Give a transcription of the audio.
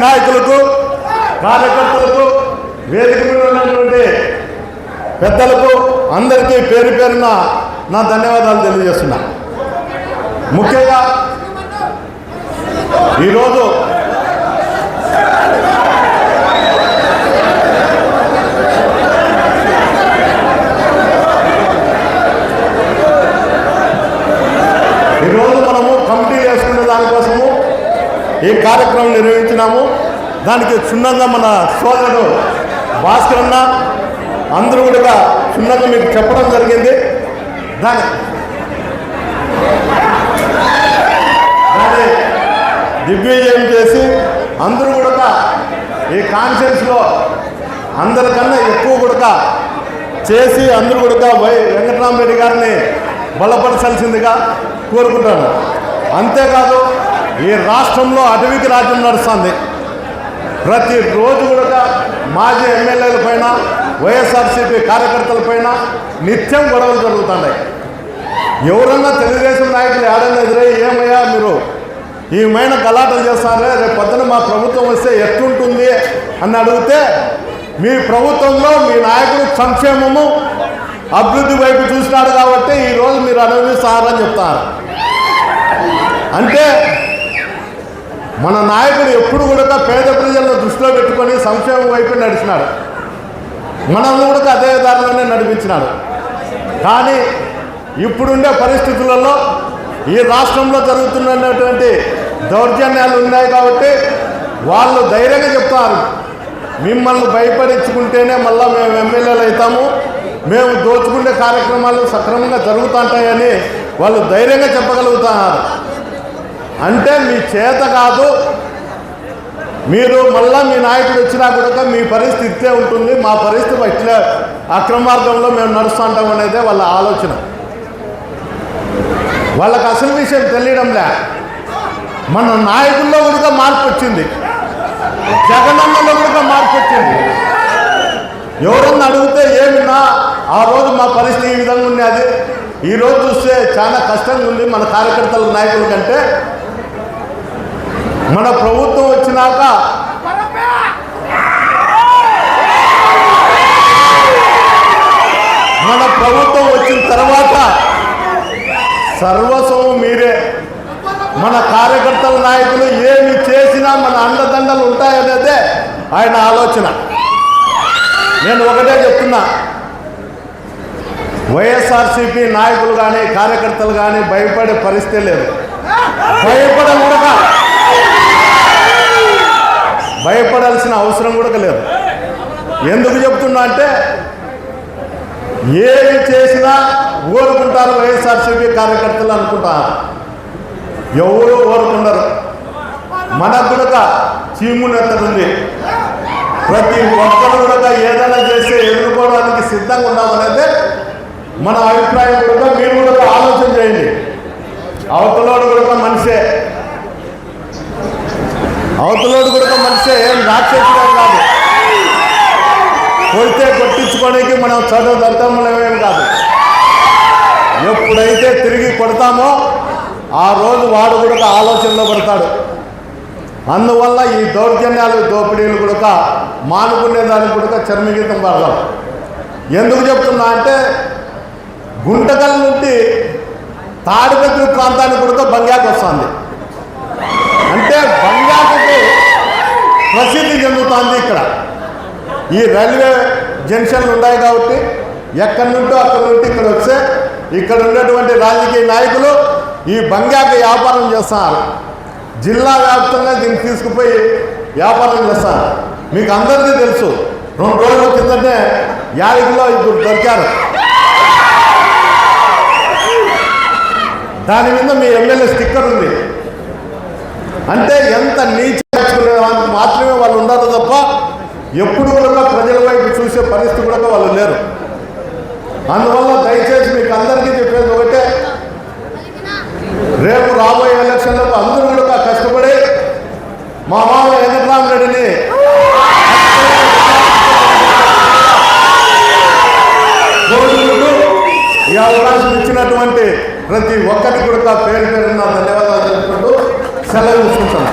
నాయకులకు, కార్యకర్తలకు, వేదిక మీద ఉన్నటువంటి పెద్దలకు అందరికీ పేరు పేరున నా ధన్యవాదాలు తెలియజేస్తున్నా. ముఖ్యంగా ఈరోజు మనము కమిటీ వేసుకునే దానికోసము ఈ కార్యక్రమం నిర్వహించినాము. దానికి క్షుణ్ణంగా మన సోదరుడు భాస్కర్ అన్న అందరూ కూడా క్షుణ్ణంగా మీకు చెప్పడం జరిగింది. దాన్ని దిగ్విజయం చేసి అందరూ కూడా ఈ కాన్ఫరెన్స్లో అందరికన్నా ఎక్కువ కూడా చేసి అందరూ కూడా వెంకటరామరెడ్డి గారిని బలపరచాల్సిందిగా కోరుకుంటాను. అంతేకాదు ఈ రాష్ట్రంలో అటవీకి రాజ్యం నడుస్తుంది. ప్రతిరోజు కూడా మాజీ ఎమ్మెల్యేల పైన, వైఎస్ఆర్సీపీ కార్యకర్తల పైన నిత్యం గొడవలు జరుగుతున్నాయి. ఎవరన్నా తెలుగుదేశం నాయకులు ఏడన్నా ఎదురై ఏమయ్యా మీరు ఈ మైన గలాటలు చేస్తారే, రేపు పొద్దున మా ప్రభుత్వం వస్తే ఎట్లుంటుంది అని అడిగితే మీ ప్రభుత్వంలో మీ నాయకుడు సంక్షేమము అభివృద్ధి వైపు చూసినాడు కాబట్టి ఈరోజు మీరు అనుభవిస్తారని చెప్తారు. అంటే మన నాయకుడు ఎప్పుడు కూడా పేద ప్రజలను దృష్టిలో పెట్టుకొని సంక్షేమం వైపు నడిచినాడు. మనల్ని కూడా అదే దారిలోనే నడిపించినాడు. కానీ ఇప్పుడుండే పరిస్థితులలో ఈ రాష్ట్రంలో జరుగుతున్నటువంటి దౌర్జన్యాలు ఉన్నాయి కాబట్టి వాళ్ళు ధైర్యంగా చెప్తారు, మిమ్మల్ని భయపడించుకుంటేనే మళ్ళీ మేము ఎమ్మెల్యేలు అవుతాము, మేము దోచుకునే కార్యక్రమాలు సక్రమంగా జరుగుతుంటాయని వాళ్ళు ధైర్యంగా చెప్పగలుగుతున్నారు. అంటే మీ చేత కాదు, మీరు మళ్ళీ మీ నాయకుడు వచ్చినా కూడా మీ పరిస్థితి ఇట్లే ఉంటుంది, మా పరిస్థితి ఇట్లే అక్రమార్గంలో మేము నడుస్తుంటాం అనేదే వాళ్ళ ఆలోచన. వాళ్ళకి అసలు విషయం తెలియడంలే. మన నాయకుల్లో కూడా మార్పు వచ్చింది, జగనన్నలో కూడా మార్పు వచ్చింది. ఎవరన్నా అడిగితే ఏమిన్నా ఆ రోజు మా పరిస్థితి ఈ విధంగా ఉన్నది, ఈరోజు చూస్తే చాలా కష్టంగా ఉంది మన కార్యకర్తల నాయకుల కంటే. మన ప్రభుత్వం వచ్చినాక వచ్చిన తర్వాత సర్వస్వం మీరే. మన కార్యకర్తల నాయకులు ఏమి చేసినా మన అండదండలు ఉంటాయనేదే ఆయన ఆలోచన. నేను ఒకటే చెప్తున్నా, వైఎస్ఆర్సీపీ నాయకులు కానీ కార్యకర్తలు కానీ భయపడే పరిస్థితి లేదు. భయపడాల్సిన అవసరం కూడా లేదు. ఎందుకు చెప్తున్నా అంటే ఏమి చేసినా ఓరుకుంటారు వైఎస్ఆర్సీపీ కార్యకర్తలు అనుకుంటారు, ఎవరు ఓరుకుంటారు. మనకు కూడా చీమునెత్తనుంది. ప్రతి ఒక్కరు కూడా ఏదైనా చేస్తే ఎదుర్కోవడానికి సిద్ధంగా ఉన్నామనేది మన అభిప్రాయం. కూడా మీరు కూడా ఆలోచన చేయండి. అవతలోడు కూడా మనిషే, ఏం రాక్షసుడే కాదు. కొడితే కొట్టించుకోవడానికి మనం చదువు దర్శనమేం కాదు. ఎప్పుడైతే తిరిగి కొడతామో ఆ రోజు వాడు కూడా ఆలోచనలో పడతాడు. అందువల్ల ఈ దౌర్జన్యాలు దోపిడీలు కూడా మానుకునేదానికి కూడా చర్మగీతం పడదాం. ఎందుకు చెప్తున్నా అంటే గుంటకల్ నుండి తాడిపత్రి ప్రాంతానికి కూడా బంగాకు వస్తుంది. అంటే బంగాకుకు ప్రసిద్ధి చెందుతుంది. ఇక్కడ ఈ రైల్వే జంక్షన్లు ఉన్నాయి కాబట్టి ఎక్కడి నుంటో అక్కడి నుండి ఇక్కడ వస్తే ఇక్కడ ఉన్నటువంటి రాజకీయ నాయకులు ఈ బంగాకు వ్యాపారం చేస్తున్నారు. జిల్లా వ్యాప్తంగా దీన్ని తీసుకుపోయి వ్యాపారం చేస్తారు. మీకు అందరికీ తెలుసు, 2 రోజుల కిందనే యాడికిలో ఇప్పుడు దొరికారు. దాని మీద మీ ఎమ్మెల్యే స్టిక్కర్ ఉంది. అంటే ఎంత నీచుకునే మాత్రమే వాళ్ళు ఉండరు తప్ప ఎప్పుడు కూడా ప్రజల వైపు చూసే పరిస్థితి కూడా వాళ్ళు లేరు. అందువల్ల దయచేసి మీకు అందరికీ చెప్పేది ఒకటే, రేపు రాబోయే ఎలక్షన్లకు అందరూ కూడా కష్టపడి మా మామ వెంకటరామరెడ్డిని ఈ అవకాశం ఇచ్చినటువంటి ప్రతి ఒక్కరికి కూడా పేరు పేరున్న ధన్యవాదాలు తెలుపుకుంటూ సెలవు తీసుకుంటున్నాను.